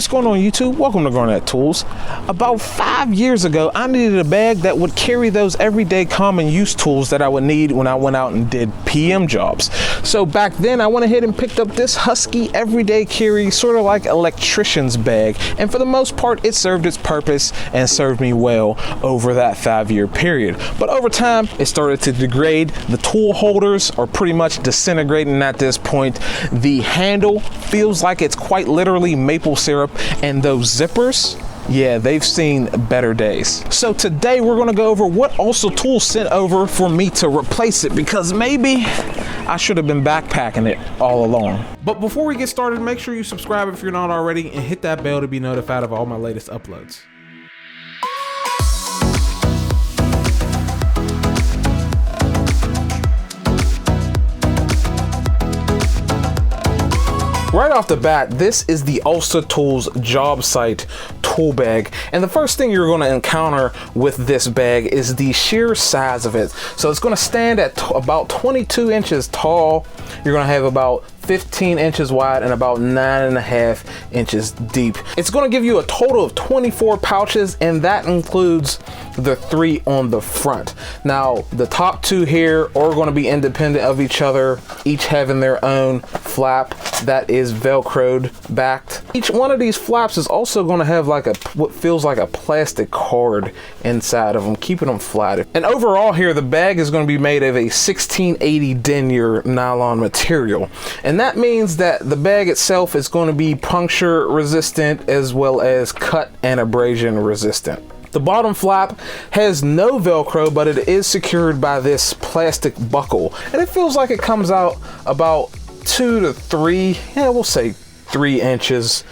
What's going on, YouTube? Welcome to Garnett-Tools. About 5 years ago, I needed a bag that would carry those everyday common use tools that I would need when I went out and did PM jobs. So back then, I went ahead and picked up this Husky everyday carry, sort of like electrician's bag. And for the most part, it served its purpose and served me well over that 5-year period. But over time, it started to degrade. The tool holders are pretty much disintegrating at this point. The handle feels like it's quite literally maple syrup, and those zippers, yeah, they've seen better days. So today we're gonna go over what OLSA Tools sent over for me to replace it, because maybe I should have been backpacking it all along. But before we get started, make sure you subscribe if you're not already, and hit that bell to be notified of all my latest uploads. Right off the bat, this is the OLSA Tools job site tool bag. And the first thing you're gonna encounter with this bag is the sheer size of it. So it's gonna stand at about 22 inches tall. You're gonna have about 15 inches wide and about 9.5 inches deep. It's going to give you a total of 24 pouches, and that includes the 3 on the front. Now, the top 2 here are going to be independent of each other, each having their own flap that is Velcroed backed. Each one of these flaps is also going to have like what feels like a plastic card inside of them, keeping them flat. And overall here, the bag is going to be made of a 1680 denier nylon material. And that means that the bag itself is going to be puncture resistant as well as cut and abrasion resistant. The bottom flap has no Velcro, but it is secured by this plastic buckle. And it feels like it comes out about 2 to 3, yeah, we'll say 3 inches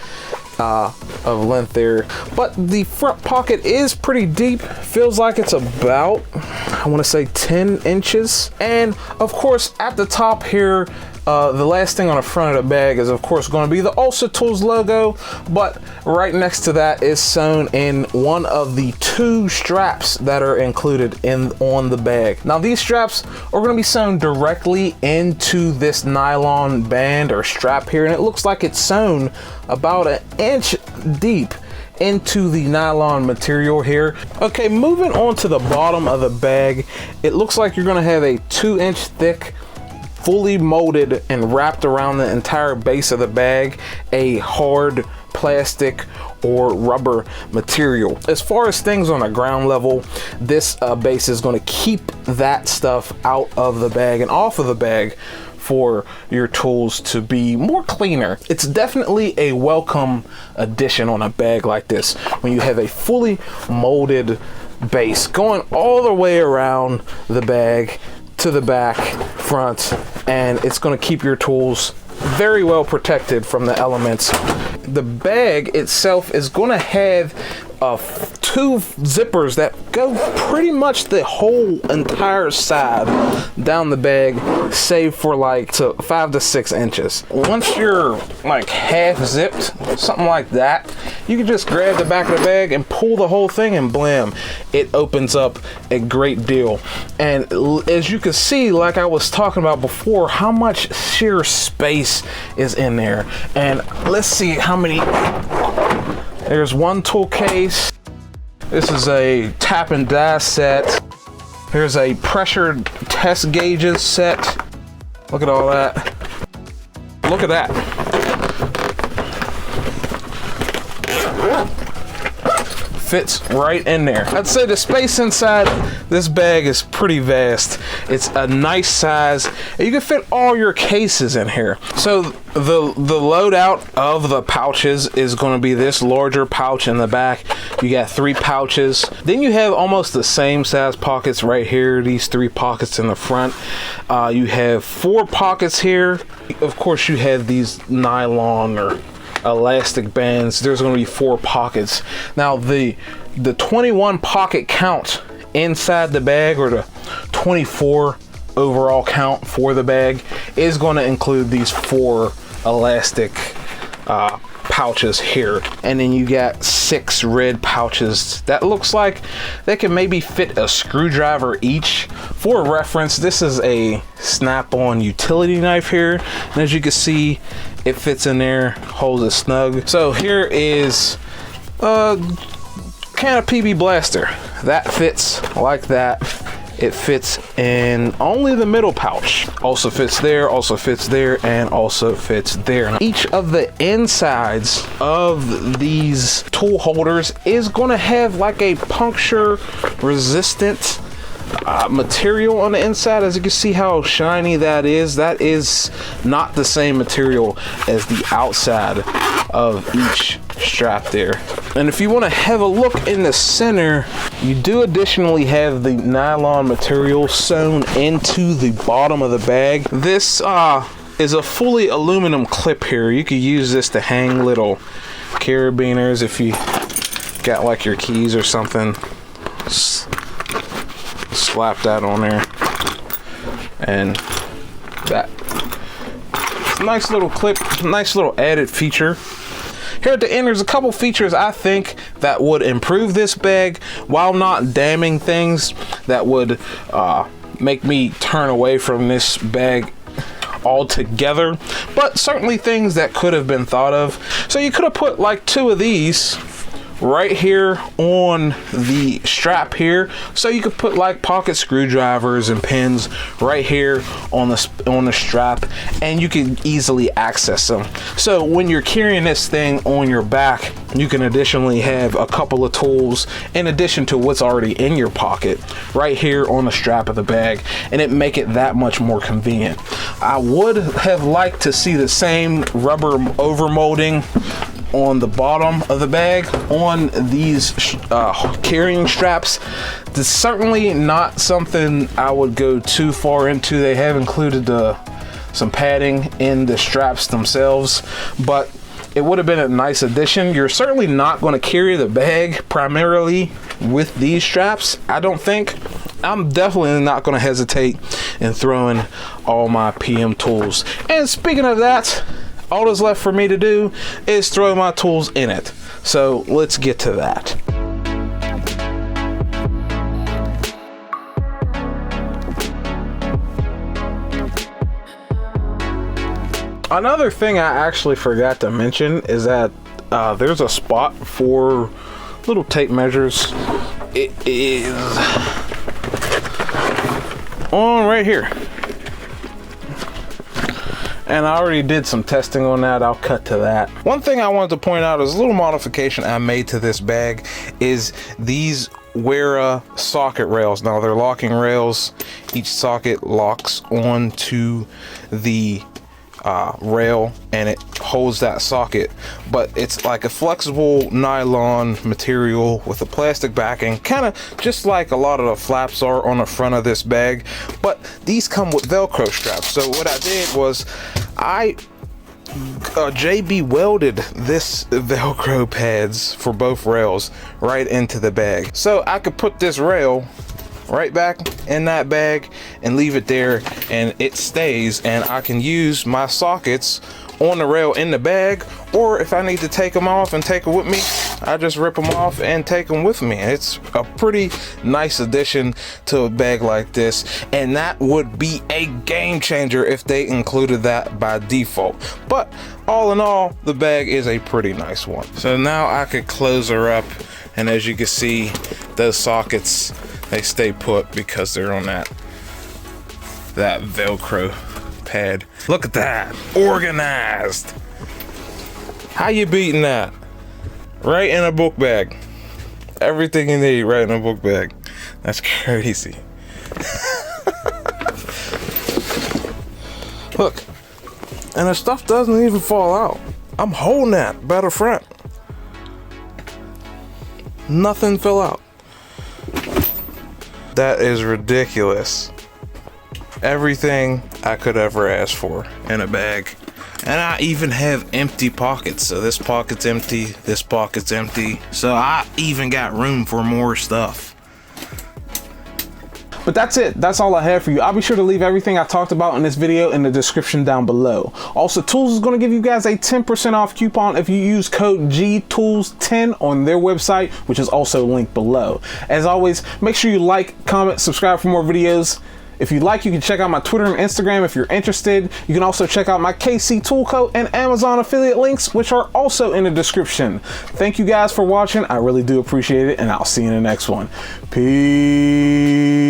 of length there. But the front pocket is pretty deep. Feels like it's about, I want to say 10 inches. And of course, at the top here, the last thing on the front of the bag is of course going to be the OLSA Tools logo, but right next to that is sewn in one of the 2 straps that are included on the bag. Now these straps are going to be sewn directly into this nylon band or strap here, and it looks like it's sewn about 1 inch deep into the nylon material here. Okay, moving on to the bottom of the bag, it looks like you're going to have a 2-inch thick, fully molded and wrapped around the entire base of the bag, a hard plastic or rubber material. As far as things on the ground level, this base is going to keep that stuff out of the bag and off of the bag for your tools to be more cleaner. It's definitely a welcome addition on a bag like this when you have a fully molded base going all the way around the bag to the back, front, and it's going to keep your tools very well protected from the elements. The bag itself is going to have 2 zippers that go pretty much the whole entire side down the bag, save for like 5 to 6 inches. Once you're like half zipped, something like that, you can just grab the back of the bag and pull the whole thing, and blam, it opens up a great deal. And as you can see, like I was talking about before, how much sheer space is in there. And let's see how many. There's 1 tool case. This is a tap and die set. Here's a pressure test gauges set. Look at all that. Look at that. Fits right in there. I'd say the space inside this bag is pretty vast. It's a nice size. You can fit all your cases in here. So the loadout of the pouches is going to be this larger pouch in the back. You got 3 pouches. Then you have almost the same size pockets right here. These 3 pockets in the front. You have 4 pockets here. Of course, you have these nylon or elastic bands. There's going to be 4 pockets. Now the 21 pocket count inside the bag, or the 24 overall count for the bag, is going to include these 4 elastic pouches here, and then you got 6 red pouches that looks like they can maybe fit a screwdriver each. For reference, this is a snap-on utility knife here, and as you can see, it fits in there, holds it snug. So here is a can of PB Blaster that fits like that. It fits in only the middle pouch. Also fits there, also fits there, and also fits there. Each of the insides of these tool holders is going to have like a puncture resistant material on the inside. As you can see how shiny that is not the same material as the outside of each strap there. And if you want to have a look in the center, you do additionally have the nylon material sewn into the bottom of the bag. This is a fully aluminum clip here. You could use this to hang little carabiners if you got like your keys or something. Slap that on there, and that nice little clip, nice little added feature. Here at the end, there's a couple features I think that would improve this bag while not damning things that would make me turn away from this bag altogether, but certainly things that could have been thought of. So you could have put like 2 of these right here on the strap here, so you could put like pocket screwdrivers and pins right here on the strap, and you can easily access them. So when you're carrying this thing on your back, you can additionally have a couple of tools in addition to what's already in your pocket right here on the strap of the bag, and it make it that much more convenient. I would have liked to see the same rubber overmolding on the bottom of the bag on these carrying straps. That's certainly not something I would go too far into. They have included some padding in the straps themselves, but it would have been a nice addition. You're certainly not going to carry the bag primarily with these straps, I don't think. I'm definitely not going to hesitate in throwing all my PM tools. And speaking of that, all that's left for me to do is throw my tools in it. So let's get to that. Another thing I actually forgot to mention is that there's a spot for little tape measures. It is on right here. And I already did some testing on that. I'll cut to that. One thing I wanted to point out is a little modification I made to this bag is these Wera socket rails. Now they're locking rails. Each socket locks onto the rail and it holds that socket, but it's like a flexible nylon material with a plastic backing, kind of just like a lot of the flaps are on the front of this bag, but these come with Velcro straps. So what I did was I JB welded this Velcro pads for both rails right into the bag, so I could put this rail right back in that bag and leave it there, and it stays, and I can use my sockets on the rail in the bag, or if I need to take them off and take them with me, I just rip them off and take them with me. It's a pretty nice addition to a bag like this, and that would be a game changer if they included that by default. But all in all, the bag is a pretty nice one. So now I could close her up, and as you can see, those sockets, they stay put because they're on that Velcro pad. Look at that, organized. How you beating that? Right in a book bag. Everything you need right in a book bag. That's crazy. Look, and the stuff doesn't even fall out. I'm holding that by the front. Nothing fell out. That is ridiculous. Everything I could ever ask for in a bag. And I even have empty pockets. So this pocket's empty, this pocket's empty. So I even got room for more stuff. But that's it. That's all I have for you. I'll be sure to leave everything I talked about in this video in the description down below. OLSA Tools is going to give you guys a 10% off coupon if you use code GTOOLS10 on their website, which is also linked below. As always, make sure you like, comment, subscribe for more videos. If you like, you can check out my Twitter and Instagram if you're interested. You can also check out my KC Tool Coat and Amazon affiliate links, which are also in the description. Thank you guys for watching. I really do appreciate it, and I'll see you in the next one. Peace.